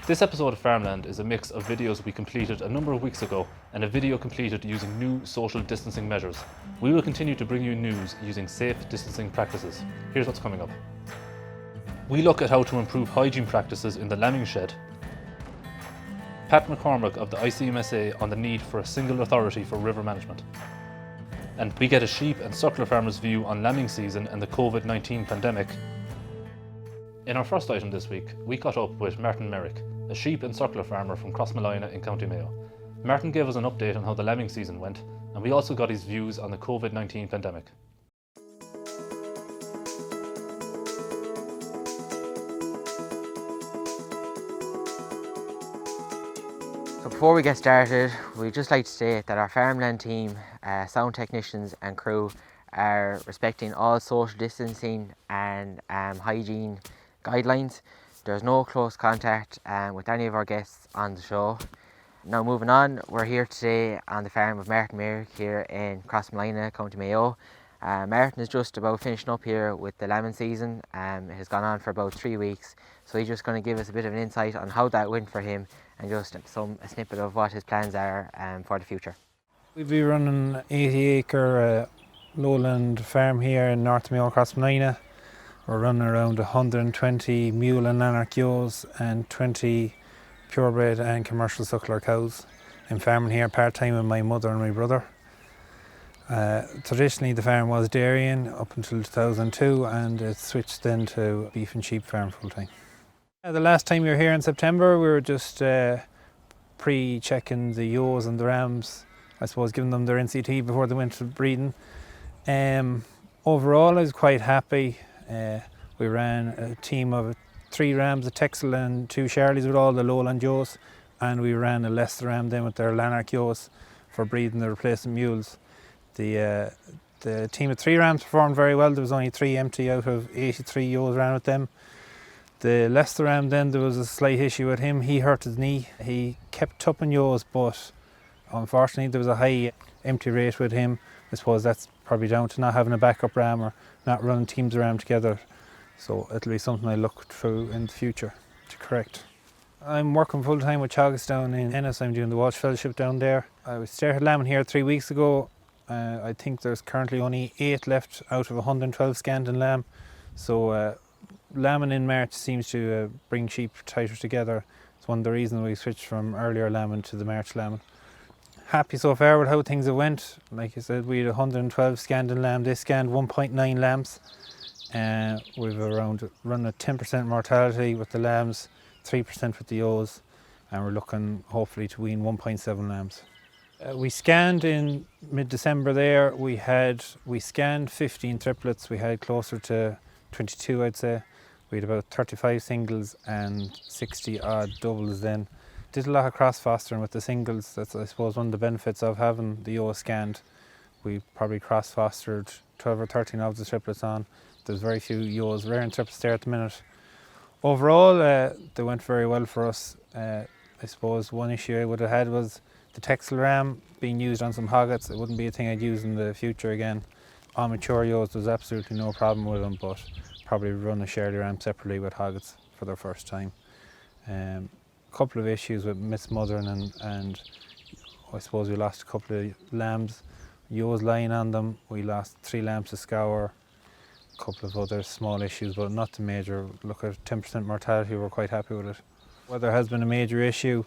This episode of FarmLand is a mix of videos we completed a number of weeks ago and a video completed using new social distancing measures. We will continue to bring you news using safe distancing practices. Here's what's coming up. We look at how to improve hygiene practices in the lambing shed. Pat Mc Cormack of the ICMSA on the need for a single authority for river management. And we get a sheep and suckler farmer's view on lambing season and the COVID-19 pandemic. In our first item this week, we caught up with Martin Merrick, a sheep and suckler farmer from Crossmolina in County Mayo. Martin gave us an update on how the lambing season went, and we also got his views on the COVID-19 pandemic. So before we get started, we'd just like to state that our FarmLand team, sound technicians and crew are respecting all social distancing and hygiene guidelines. There's no close contact with any of our guests on the show. Now moving on, we're here today on the farm of Martin Merrick here in Crossmolina, County Mayo. Martin is just about finishing up here with the lambing season. It has gone on for about 3 weeks, so he's just going to give us a bit of an insight on how that went for him and just a snippet of what his plans are for the future. We'll be running an 80-acre lowland farm here in North Mayo, Crossmolina. We're running around 120 mule and lanark ewes and 20 purebred and commercial suckler cows. I'm farming here part-time with my mother and my brother. Traditionally the farm was dairying up until 2002 and it switched then to beef and sheep farm full-time. The last time we were here in September we were just pre-checking the ewes and the rams, I suppose giving them their NCT before they went to breeding. Overall I was quite happy. We ran a team of 3 rams, a Texel and 2 Charlies with all the lowland ewes, and we ran a Leicester ram then with their lanark ewes for breeding the replacement mules. The team of 3 rams performed very well. There was only 3 empty out of 83 ewes ran with them. The Leicester ram then, there was a slight issue with him. He hurt his knee. He kept tupping ewes, but unfortunately there was a high empty rate with him. I suppose that's probably down to not having a backup ram or not running teams of ram together. So it'll be something I look through in the future to correct. I'm working full time with Teagasc down in Ennis. I'm doing the Walsh Fellowship down there. I started lambing here 3 weeks ago. I think there's currently only 8 left out of 112 scanned in lamb. So lambing in March seems to bring sheep tighter together. It's one of the reasons we switched from earlier lambing to the March lambing. Happy so far with how things have went. Like I said, we had 112 scanned in lamb. They scanned 1.9 lambs. We've run a 10% mortality with the lambs, 3% with the ewes, and we're looking hopefully to wean 1.7 lambs. We scanned in mid-December there. We scanned 15 triplets. We had closer to 22, I'd say. We had about 35 singles and 60 odd doubles then. Did a lot of cross-fostering with the singles. That's, I suppose, one of the benefits of having the ewes scanned. We probably cross-fostered 12 or 13 of the triplets on. There's very few ewes, rare and triplets there at the minute. Overall, they went very well for us. I suppose one issue I would have had was the Texel ram being used on some hoggets. It wouldn't be a thing I'd use in the future again. On mature ewes, there's absolutely no problem with them, but probably run a Shirley ram separately with hoggets for their first time. Couple of issues with mismothering and I suppose we lost a couple of lambs, ewes lying on them. We lost 3 lambs to scour, a couple of other small issues, but nothing major. Look at 10% mortality, we're quite happy with it. Weather has been a major issue.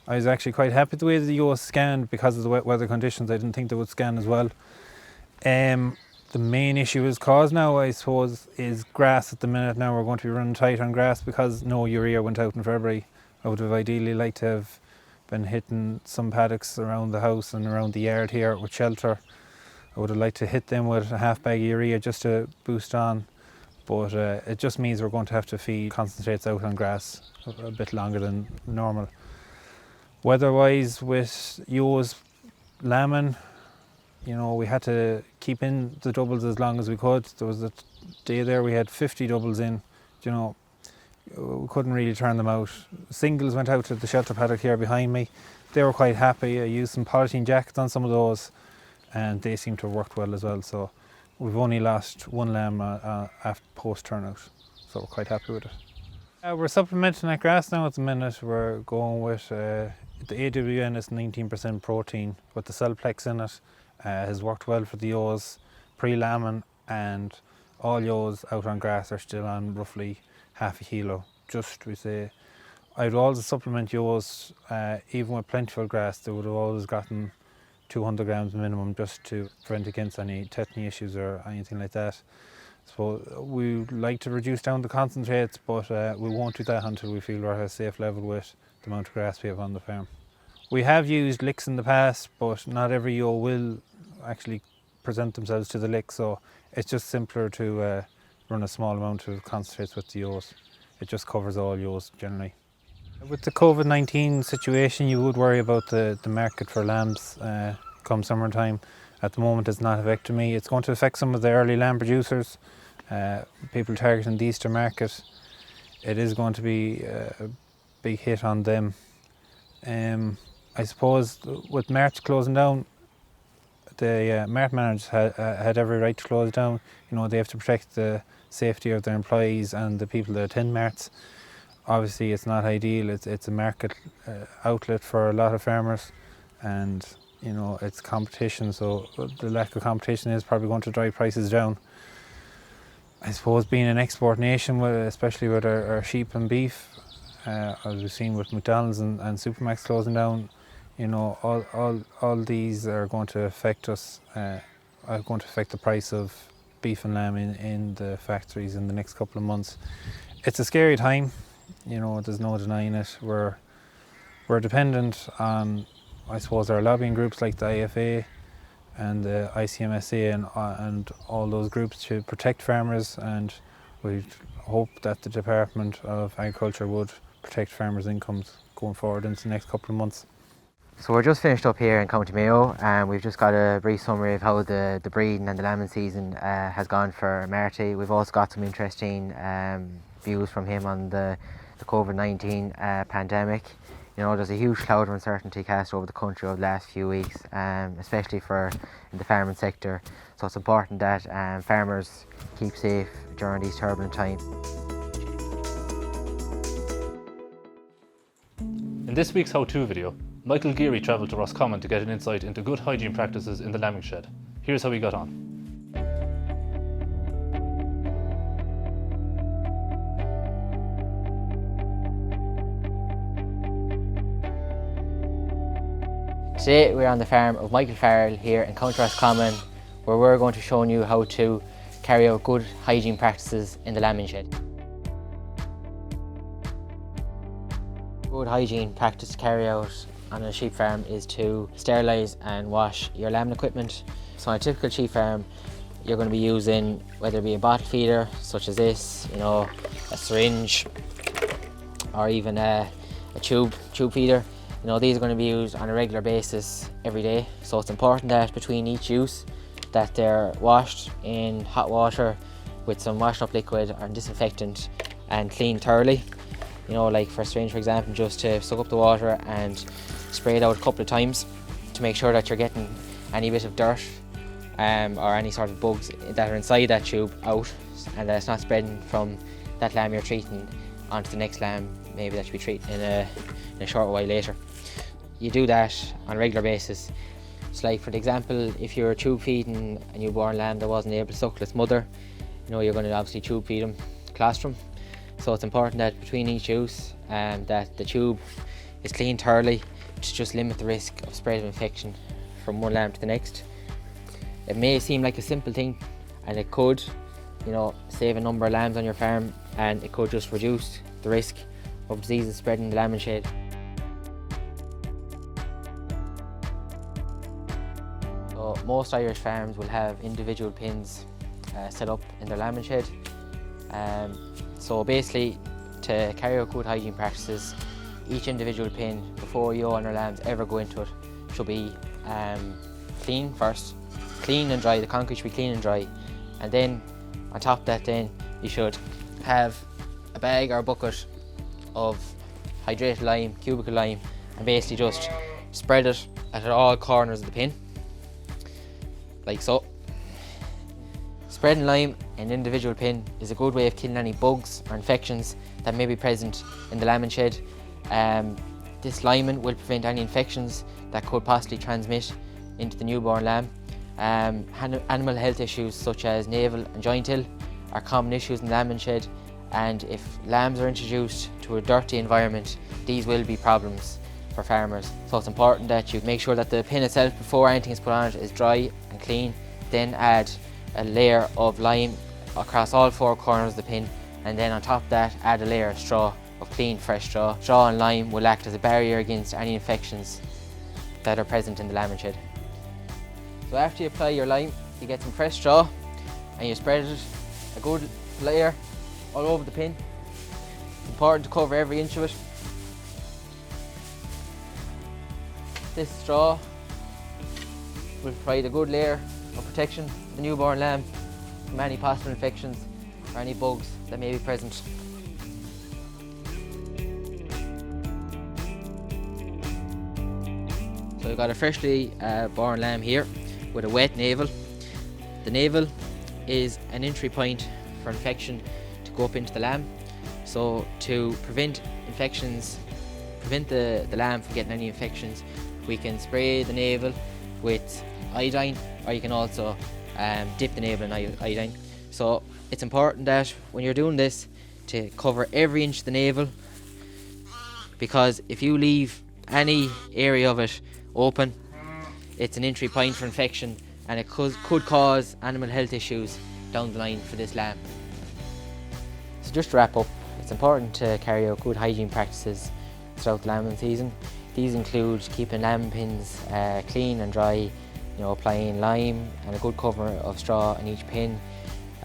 I was actually quite happy with the way the ewes scanned because of the wet weather conditions. I didn't think they would scan as well. The main issue is caused now, I suppose, is grass at the minute. Now we're going to be running tight on grass because no urea went out in February. I would have ideally liked to have been hitting some paddocks around the house and around the yard here with shelter. I would have liked to hit them with a half bag of urea just to boost on, but it just means we're going to have to feed concentrates out on grass a bit longer than normal. Weather-wise, with ewes lambing, you know, we had to keep in the doubles as long as we could. There was a day there we had 50 doubles in, you know. We couldn't really turn them out. Singles went out to the shelter paddock here behind me. They were quite happy. I used some polythene jackets on some of those and they seem to have worked well as well. So we've only lost 1 lamb after post turnout, so we're quite happy with it. We're supplementing that grass now at the minute. We're going with the AWN is 19% protein with the Cellplex in it. Has worked well for the ewes pre-lambing, and all ewes out on grass are still on roughly half a kilo. Just we say, I'd always supplement ewes, even with plentiful grass, they would have always gotten 200 grams minimum just to prevent against any tetany issues or anything like that. So we like to reduce down the concentrates, but we won't do that until we feel we're at a safe level with the amount of grass we have on the farm. We have used licks in the past, but not every ewe will actually present themselves to the lick, so it's just simpler to run a small amount of concentrates with the ewes. It just covers all ewes generally. With the COVID-19 situation, you would worry about the market for lambs come summertime. At the moment it's not affecting me. It's going to affect some of the early lamb producers, people targeting the Easter market. It is going to be a big hit on them. I suppose with March closing down, the mart managers had every right to close down. You know, they have to protect the safety of their employees and the people that attend marts. Obviously it's not ideal. It's a market outlet for a lot of farmers, and you know, it's competition, so the lack of competition is probably going to drive prices down. I suppose being an export nation, especially with our sheep and beef, as we've seen with McDonald's and Supermax closing down, you know, all these are going to affect us, are going to affect the price of beef and lamb in the factories in the next couple of months. It's a scary time, you know, there's no denying it. We're dependent on, I suppose, our lobbying groups like the IFA and the ICMSA and all those groups to protect farmers, and we hope that the Department of Agriculture would protect farmers' incomes going forward into the next couple of months. So we're just finished up here in County Mayo, and we've just got a brief summary of how the breeding and the lambing season has gone for Marty. We've also got some interesting views from him on the COVID-19 pandemic. You know, there's a huge cloud of uncertainty cast over the country over the last few weeks, especially in the farming sector. So it's important that farmers keep safe during these turbulent times. In this week's how-to video, Michael Geary travelled to Roscommon to get an insight into good hygiene practices in the lambing shed. Here's how he got on. Today we're on the farm of Michael Farrell here in County Roscommon, where we're going to show you how to carry out good hygiene practices in the lambing shed. Good hygiene practice to carry out on a sheep farm is to sterilise and wash your lambing equipment. So on a typical sheep farm, you're going to be using, whether it be a bottle feeder such as this, you know, a syringe, or even a tube feeder. You know, these are going to be used on a regular basis every day, so it's important that between each use that they're washed in hot water with some washing up liquid or disinfectant and cleaned thoroughly. You know, like for a syringe, for example, just to suck up the water and spray it out a couple of times to make sure that you're getting any bit of dirt or any sort of bugs that are inside that tube out, and that it's not spreading from that lamb you're treating onto the next lamb, maybe that you'll be treating in a short while later. You do that on a regular basis. So like for example, if you're tube feeding a newborn lamb that wasn't able to suckle its mother, you know, you're going to obviously tube feed them colostrum. So it's important that between each use that the tube is cleaned thoroughly to just limit the risk of spread of infection from one lamb to the next. It may seem like a simple thing, and it could, you know, save a number of lambs on your farm, and it could just reduce the risk of diseases spreading in the lambing shed. So most Irish farms will have individual pins set up in their lambing shed. So basically, to carry out good hygiene practices, each individual pin, before you and your lambs ever go into it, should be clean first. Clean and dry, the concrete should be clean and dry. And then on top of that, then you should have a bag or a bucket of hydrated lime, cubical lime, and basically just spread it at all corners of the pin, like so. Spreading lime in an individual pin is a good way of killing any bugs or infections that may be present in the lambing shed. This limen will prevent any infections that could possibly transmit into the newborn lamb. Animal health issues such as navel and joint ill are common issues in the lambing shed, and if lambs are introduced to a dirty environment, these will be problems for farmers. So it's important that you make sure that the pin itself, before anything is put on it, is dry and clean. Then add a layer of lime across all 4 corners of the pin, and then on top of that add a layer of straw, of clean fresh straw. Straw and lime will act as a barrier against any infections that are present in the lambing shed. So after you apply your lime, you get some fresh straw and you spread it a good layer all over the pin. It's important to cover every inch of it. This straw will provide a good layer of protection to the newborn lamb from any possible infections or any bugs that may be present. So I've got a freshly born lamb here with a wet navel. The navel is an entry point for infection to go up into the lamb. So to prevent infections, prevent the lamb from getting any infections, we can spray the navel with iodine, or you can also dip the navel in iodine. So it's important that when you're doing this to cover every inch of the navel, because if you leave any area of it open, it's an entry point for infection, and it could cause animal health issues down the line for this lamb. So just to wrap up, it's important to carry out good hygiene practices throughout the lambing season. These include keeping lamb pins clean and dry, applying lime and a good cover of straw in each pin,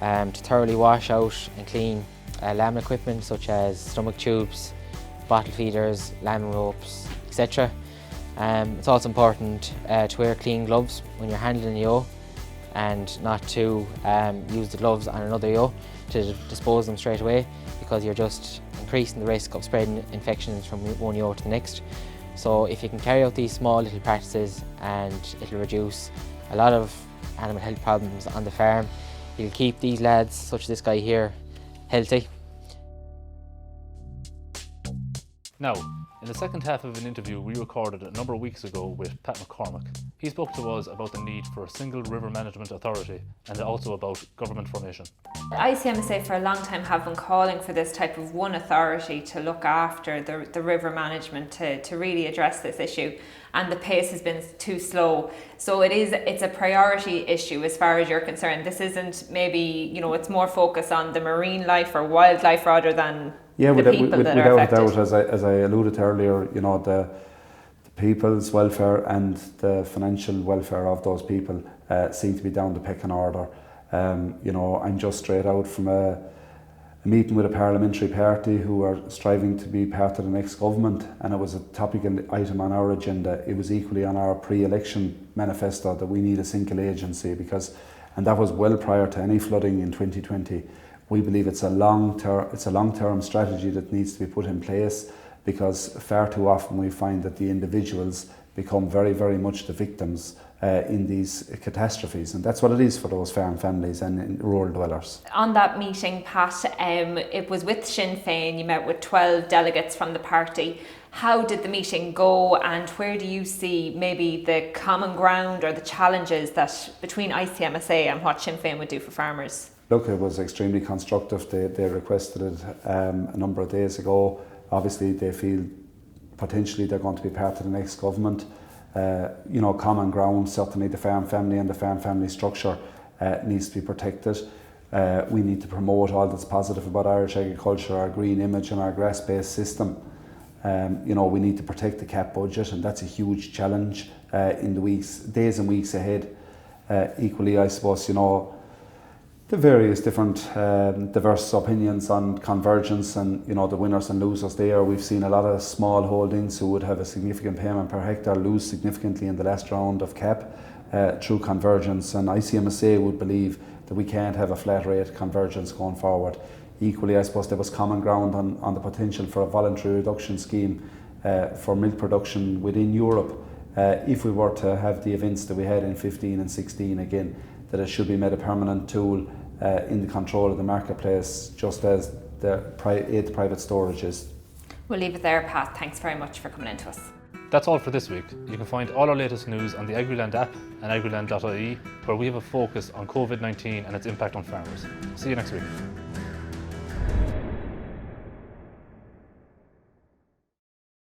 to thoroughly wash out and clean lambing equipment such as stomach tubes, bottle feeders, lambing ropes, etc. It's also important to wear clean gloves when you're handling the ewe, and not to use the gloves on another ewe to dispose them straight away, because you're just increasing the risk of spreading infections from one ewe to the next. So if you can carry out these small little practices, and it'll reduce a lot of animal health problems on the farm. You'll keep these lads, such as this guy here, healthy. Now, in the second half of an interview we recorded a number of weeks ago with Pat Mc Cormack, he spoke to us about the need for a single river management authority and also about government formation. The ICMSA for a long time have been calling for this type of one authority to look after the river management, to really address this issue, and the pace has been too slow. So it's a priority issue as far as you're concerned. This isn't maybe, it's more focused on the marine life or wildlife rather than the people that are affected. Without doubt, as I alluded to earlier, the people's welfare and the financial welfare of those people seem to be down the pecking order. I'm just straight out from a meeting with a parliamentary party who are striving to be part of the next government, and it was a topical item on our agenda. It was equally on our pre-election manifesto that we need a single agency, and that was well prior to any flooding in 2020. We believe it's a long-term strategy that needs to be put in place, because far too often we find that the individuals become very, very much the victims in these catastrophes, and that's what it is for those farm families and rural dwellers. On that meeting, Pat, it was with Sinn Féin. You met with 12 delegates from the party. How did the meeting go, and where do you see maybe the common ground or the challenges that between ICMSA and what Sinn Féin would do for farmers? Look, it was extremely constructive. They requested it a number of days ago. Obviously, they feel potentially they're going to be part of the next government. Common ground, certainly the farm family and the farm family structure needs to be protected. We need to promote all that's positive about Irish agriculture, our green image and our grass-based system. We need to protect the CAP budget, and that's a huge challenge in the days and weeks ahead. Equally, I suppose, the various different diverse opinions on convergence and the winners and losers there. We've seen a lot of small holdings who would have a significant payment per hectare lose significantly in the last round of CAP through convergence, and ICMSA would believe that we can't have a flat rate convergence going forward. Equally, I suppose there was common ground on the potential for a voluntary reduction scheme for milk production within Europe. If we were to have the events that we had in 15 and 16 again, that it should be made a permanent tool in the control of the marketplace, just as the private storages. We'll leave it there, Pat. Thanks very much for coming in to us. That's all for this week. You can find all our latest news on the Agriland app and agriland.ie, where we have a focus on COVID-19 and its impact on farmers. See you next week.